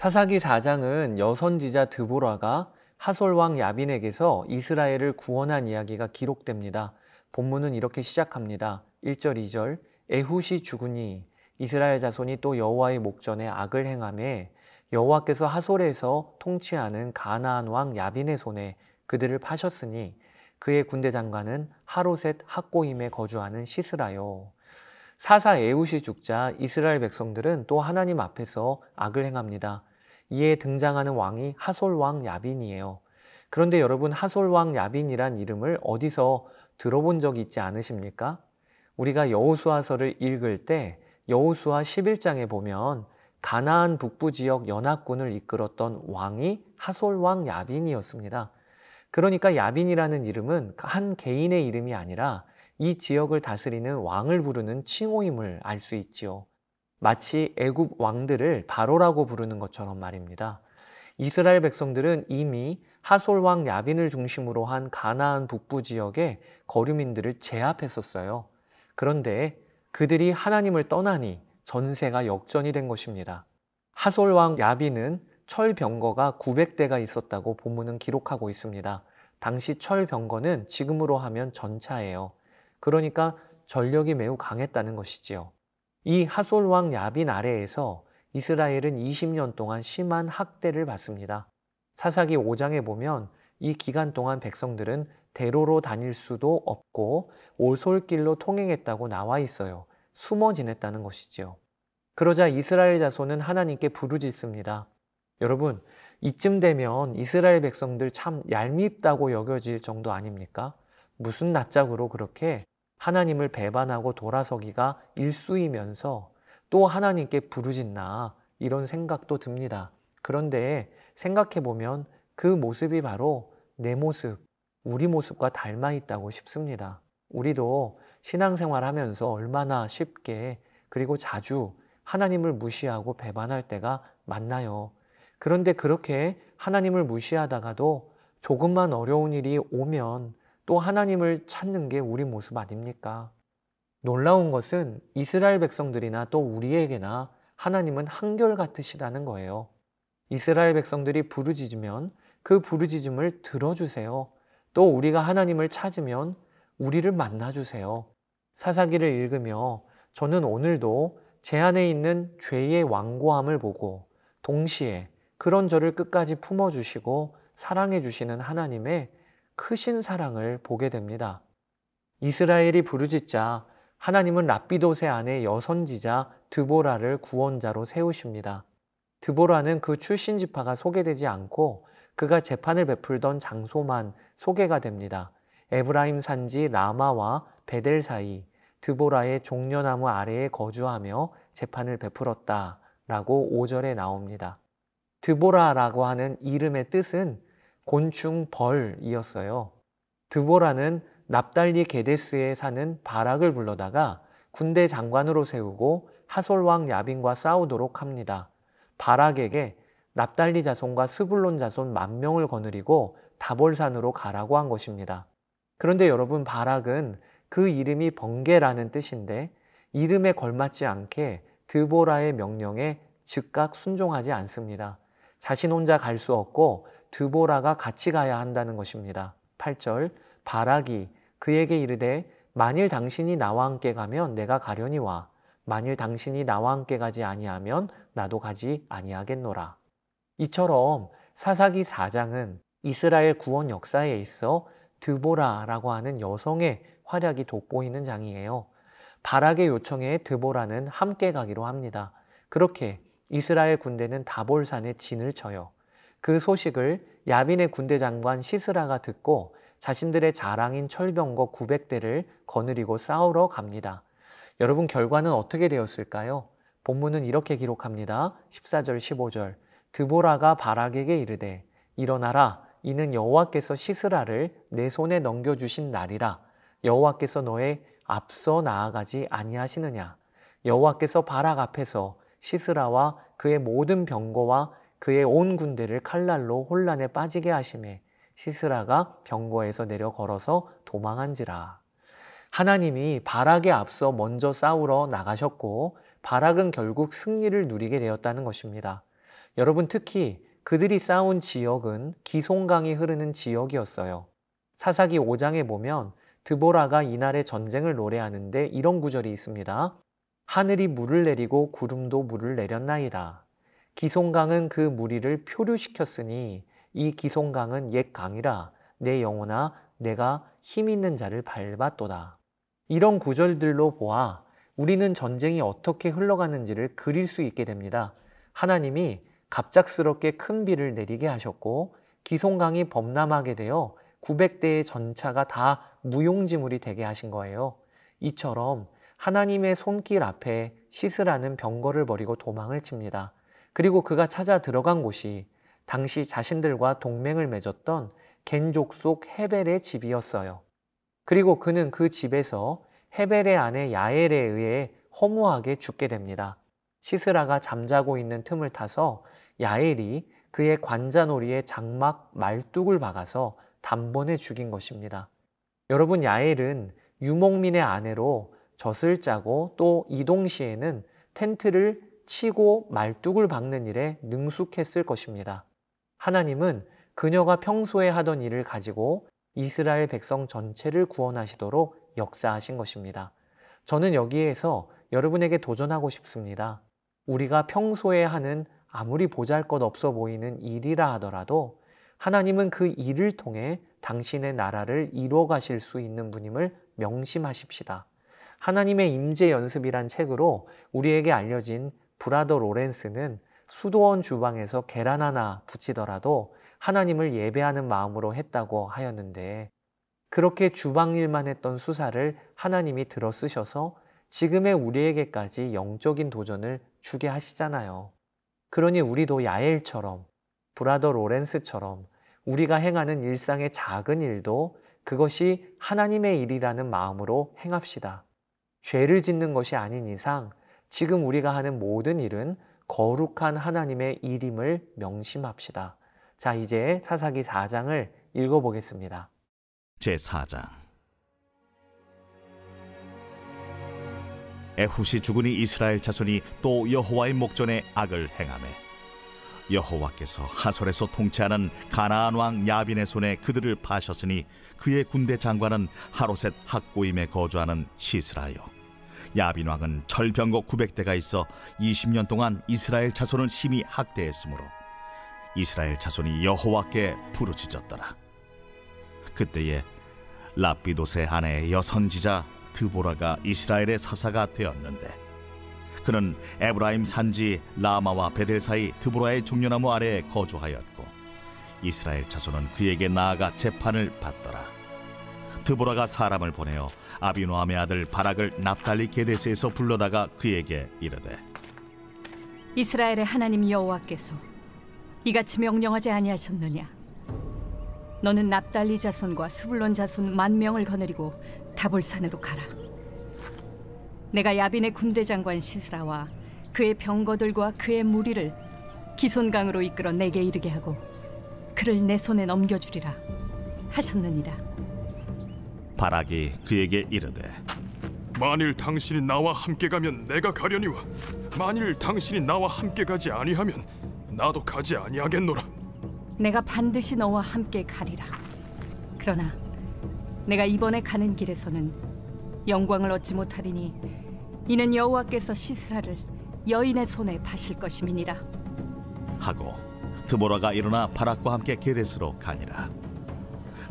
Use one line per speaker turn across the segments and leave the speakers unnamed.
사사기 4장은 여선지자 드보라가 하솔왕 야빈에게서 이스라엘을 구원한 이야기가 기록됩니다. 본문은 이렇게 시작합니다. 1절, 2절 에훗이 죽으니 이스라엘 자손이 또 여호와의 목전에 악을 행하매 여호와께서 하솔에서 통치하는 가나안 왕 야빈의 손에 그들을 파셨으니 그의 군대 장관은 하로셋 학고임에 거주하는 시스라요. 사사 에훗이 죽자 이스라엘 백성들은 또 하나님 앞에서 악을 행합니다. 이에 등장하는 왕이 하솔 왕 야빈이에요. 그런데 여러분, 하솔 왕 야빈이란 이름을 어디서 들어본 적 있지 않으십니까? 우리가 여호수아서를 읽을 때 여호수아 11장에 보면 가나안 북부 지역 연합군을 이끌었던 왕이 하솔 왕 야빈이었습니다. 그러니까 야빈이라는 이름은 한 개인의 이름이 아니라 이 지역을 다스리는 왕을 부르는 칭호임을 알 수 있지요. 마치 애굽 왕들을 바로라고 부르는 것처럼 말입니다. 이스라엘 백성들은 이미 하솔 왕 야빈을 중심으로 한 가나안 북부 지역의 거류민들을 제압했었어요. 그런데 그들이 하나님을 떠나니 전세가 역전이 된 것입니다. 하솔 왕 야빈은 철병거가 900대가 있었다고 본문은 기록하고 있습니다. 당시 철병거는 지금으로 하면 전차예요. 그러니까 전력이 매우 강했다는 것이지요. 이 하솔 왕 야빈 아래에서 이스라엘은 20년 동안 심한 학대를 받습니다. 사사기 5장에 보면 이 기간 동안 백성들은 대로로 다닐 수도 없고 오솔길로 통행했다고 나와 있어요. 숨어 지냈다는 것이지요. 그러자 이스라엘 자손은 하나님께 부르짖습니다. 여러분, 이쯤 되면 이스라엘 백성들 참 얄밉다고 여겨질 정도 아닙니까? 무슨 낯짝으로 그렇게 하나님을 배반하고 돌아서기가 일쑤이면서 또 하나님께 부르짖나, 이런 생각도 듭니다. 그런데 생각해보면 그 모습이 바로 내 모습, 우리 모습과 닮아 있다고 싶습니다. 우리도 신앙생활 하면서 얼마나 쉽게 그리고 자주 하나님을 무시하고 배반할 때가 많나요? 그런데 그렇게 하나님을 무시하다가도 조금만 어려운 일이 오면 또 하나님을 찾는 게 우리 모습 아닙니까? 놀라운 것은 이스라엘 백성들이나 또 우리에게나 하나님은 한결같으시다는 거예요. 이스라엘 백성들이 부르짖으면 그 부르짖음을 들어주세요. 또 우리가 하나님을 찾으면 우리를 만나주세요. 사사기를 읽으며 저는 오늘도 제 안에 있는 죄의 완고함을 보고 동시에 그런 저를 끝까지 품어주시고 사랑해주시는 하나님의 크신 사랑을 보게 됩니다. 이스라엘이 부르짖자 하나님은 랍비돗의 아내 여선지자 드보라를 구원자로 세우십니다. 드보라는 그 출신 지파가 소개되지 않고 그가 재판을 베풀던 장소만 소개가 됩니다. 에브라임 산지 라마와 베델 사이 드보라의 종려나무 아래에 거주하며 재판을 베풀었다 라고 5절에 나옵니다. 드보라라고 하는 이름의 뜻은 곤충 벌이었어요. 드보라는 납달리 게데스에 사는 바락을 불러다가 군대 장관으로 세우고 하솔 왕 야빈과 싸우도록 합니다. 바락에게 납달리 자손과 스불론 자손 10,000명을 거느리고 다볼산으로 가라고 한 것입니다. 그런데 여러분, 바락은 그 이름이 번개라는 뜻인데 이름에 걸맞지 않게 드보라의 명령에 즉각 순종하지 않습니다. 자신 혼자 갈 수 없고 드보라가 같이 가야 한다는 것입니다. 8절 바락이 그에게 이르되 만일 당신이 나와 함께 가면 내가 가려니와 만일 당신이 나와 함께 가지 아니하면 나도 가지 아니하겠노라. 이처럼 사사기 4장은 이스라엘 구원 역사에 있어 드보라라고 하는 여성의 활약이 돋보이는 장이에요. 바락의 요청에 드보라는 함께 가기로 합니다. 그렇게 이스라엘 군대는 다볼산에 진을 쳐요. 그 소식을 야빈의 군대 장관 시스라가 듣고 자신들의 자랑인 철병거 900대를 거느리고 싸우러 갑니다. 여러분, 결과는 어떻게 되었을까요? 본문은 이렇게 기록합니다. 14절 15절 드보라가 바락에게 이르되 일어나라, 이는 여호와께서 시스라를 내 손에 넘겨주신 날이라. 여호와께서 너의 앞서 나아가지 아니하시느냐. 여호와께서 바락 앞에서 시스라와 그의 모든 병거와 그의 온 군대를 칼날로 혼란에 빠지게 하시매 시스라가 병거에서 내려 걸어서 도망한지라. 하나님이 바락에 앞서 먼저 싸우러 나가셨고 바락은 결국 승리를 누리게 되었다는 것입니다. 여러분, 특히 그들이 싸운 지역은 기송강이 흐르는 지역이었어요. 사사기 5장에 보면 드보라가 이날의 전쟁을 노래하는데 이런 구절이 있습니다. 하늘이 물을 내리고 구름도 물을 내렸나이다. 기송강은 그 무리를 표류시켰으니 이 기송강은 옛 강이라 내 영혼아 내가 힘 있는 자를 밟았도다. 이런 구절들로 보아 우리는 전쟁이 어떻게 흘러가는지를 그릴 수 있게 됩니다. 하나님이 갑작스럽게 큰 비를 내리게 하셨고 기송강이 범람하게 되어 900대의 전차가 다 무용지물이 되게 하신 거예요. 이처럼 하나님의 손길 앞에 시스라는 병거를 버리고 도망을 칩니다. 그리고 그가 찾아 들어간 곳이 당시 자신들과 동맹을 맺었던 겐 족속 헤벨의 집이었어요. 그리고 그는 그 집에서 헤벨의 아내 야엘에 의해 허무하게 죽게 됩니다. 시스라가 잠자고 있는 틈을 타서 야엘이 그의 관자놀이에 장막 말뚝을 박아서 단번에 죽인 것입니다. 여러분, 야엘은 유목민의 아내로 젖을 짜고 또 이 동시에는 텐트를 치고 말뚝을 박는 일에 능숙했을 것입니다. 하나님은 그녀가 평소에 하던 일을 가지고 이스라엘 백성 전체를 구원하시도록 역사하신 것입니다. 저는 여기에서 여러분에게 도전하고 싶습니다. 우리가 평소에 하는 아무리 보잘것없어 보이는 일이라 하더라도 하나님은 그 일을 통해 당신의 나라를 이루어 가실 수 있는 분임을 명심하십시다. 하나님의 임재 연습이란 책으로 우리에게 알려진 브라더 로렌스는 수도원 주방에서 계란 하나 부치더라도 하나님을 예배하는 마음으로 했다고 하였는데, 그렇게 주방일만 했던 수사를 하나님이 들어 쓰셔서 지금의 우리에게까지 영적인 도전을 주게 하시잖아요. 그러니 우리도 야엘처럼, 브라더 로렌스처럼 우리가 행하는 일상의 작은 일도 그것이 하나님의 일이라는 마음으로 행합시다. 죄를 짓는 것이 아닌 이상 지금 우리가 하는 모든 일은 거룩한 하나님의 일임을 명심합시다. 자, 이제 사사기 4장을 읽어보겠습니다.
제4장. 에훗이 죽으니 이스라엘 자손이 또 여호와의 목전에 악을 행하매 여호와께서 하솔에서 통치하는 가나안 왕 야빈의 손에 그들을 파셨으니 그의 군대 장관은 하로셋 학고임에 거주하는 시스라요. 야빈 왕은 철병거 900대가 있어 20년 동안 이스라엘 자손을 심히 학대했으므로 이스라엘 자손이 여호와께 부르짖었더라. 그때에 라피도스의 아내 여선지자 드보라가 이스라엘의 사사가 되었는데, 그는 에브라임 산지 라마와 베델 사이 드보라의 종려나무 아래에 거주하였고 이스라엘 자손은 그에게 나아가 재판을 받더라. 드보라가 사람을 보내어 아비노함의 아들 바락을 납달리 게데스에서 불러다가 그에게 이르되,
이스라엘의 하나님 여호와께서 이같이 명령하지 아니하셨느냐? 너는 납달리 자손과 스불론 자손 10,000명을 거느리고 다볼산으로 가라. 내가 야빈의 군대 장관 시스라와 그의 병거들과 그의 무리를 기손강으로 이끌어 내게 이르게 하고 그를 내 손에 넘겨주리라 하셨느니라.
바락이 그에게 이르되,
만일 당신이 나와 함께 가면 내가 가려니와 만일 당신이 나와 함께 가지 아니하면 나도 가지 아니하겠노라.
내가 반드시 너와 함께 가리라. 그러나 내가 이번에 가는 길에서는 영광을 얻지 못하리니 이는 여호와께서 시스라를 여인의 손에 파실 것임이니라
하고 드보라가 일어나 바락과 함께 게데스로 가니라.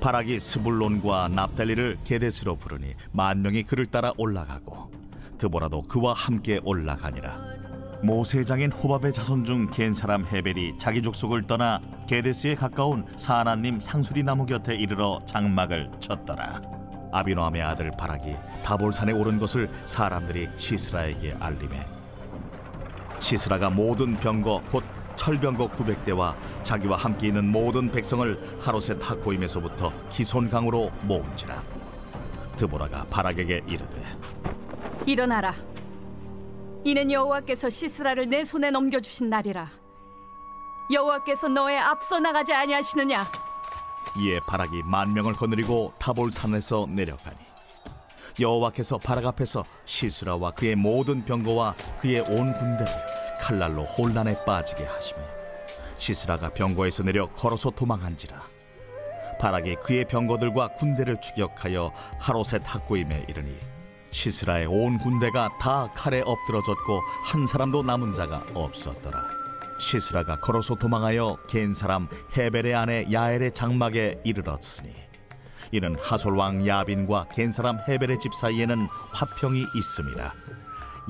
바락이 스불론과 납달리를 게데스로 부르니 10,000명이 그를 따라 올라가고 드보라도 그와 함께 올라가니라. 모세장인 호밥의 자손 중 겐 사람 헤벨이 자기 족속을 떠나 게데스에 가까운 사하나님 상수리 나무 곁에 이르러 장막을 쳤더라. 아비노함의 아들 바락이 다볼산에 오른 것을 사람들이 시스라에게 알리매 시스라가 모든 병거 곧 철병거 900대와 자기와 함께 있는 모든 백성을 하로셋 학고임에서부터 기손강으로 모은지라. 드보라가 바락에게 이르되,
일어나라. 이는 여호와께서 시스라를 내 손에 넘겨주신 날이라. 여호와께서 너의 앞서 나가지 아니하시느냐?
이에 바락이 10,000명을 거느리고 다볼산에서 내려가니 여호와께서 바락 앞에서 시스라와 그의 모든 병거와 그의 온 군대를 칼날로 혼란에 빠지게 하시며 시스라가 병거에서 내려 걸어서 도망한지라. 바락이 그의 병거들과 군대를 추격하여 하롯의 탁고임에 이르니 시스라의 온 군대가 다 칼에 엎드러졌고 한 사람도 남은 자가 없었더라. 시스라가 걸어서 도망하여 겐 사람 헤벨의 아내 야엘의 장막에 이르렀으니 이는 하솔 왕 야빈과 겐 사람 헤벨의 집 사이에는 화평이 있음이라.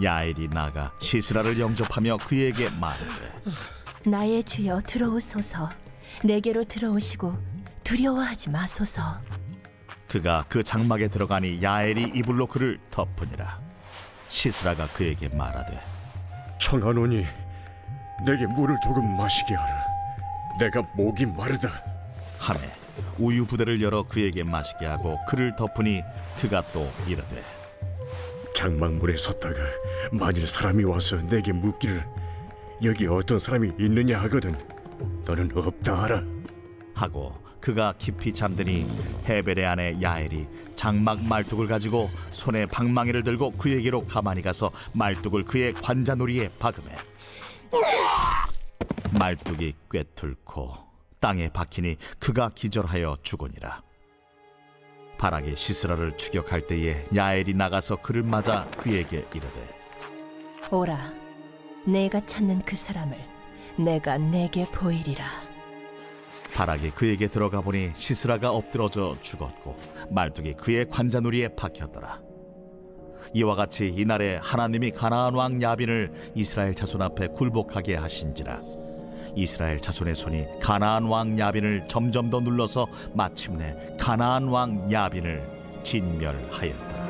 야엘이 나가 시스라를 영접하며 그에게 말하되
나의 주여 들어오소서. 내게로 들어오시고 두려워하지 마소서.
그가 그 장막에 들어가니 야엘이 이불로 그를 덮으니라. 시스라가 그에게 말하되
청하노니 내게 물을 조금 마시게 하라. 내가 목이 마르다.
하매 우유 부대를 열어 그에게 마시게 하고 그를 덮으니 그가 또 이르되
장막문에 섰다가 만일 사람이 와서 내게 묻기를 여기 어떤 사람이 있느냐 하거든 너는 없다 하라.
하고 그가 깊이 잠드니 헤벨의 아내 야엘이 장막 말뚝을 가지고 손에 방망이를 들고 그에게로 가만히 가서 말뚝을 그의 관자놀이에 박으매 말뚝이 꿰뚫고 땅에 박히니 그가 기절하여 죽으니라. 바락이 시스라를 추격할 때에 야엘이 나가서 그를 맞아 그에게 이르되
오라, 내가 찾는 그 사람을 내가 내게 보이리라.
바락이 그에게 들어가 보니 시스라가 엎드러져 죽었고 말뚝이 그의 관자놀이에 박혔더라. 이와 같이 이날에 하나님이 가나안 왕 야빈을 이스라엘 자손 앞에 굴복하게 하신지라. 이스라엘 자손의 손이 가나안 왕 야빈을 점점 더 눌러서 마침내 가나안 왕 야빈을 진멸하였더라.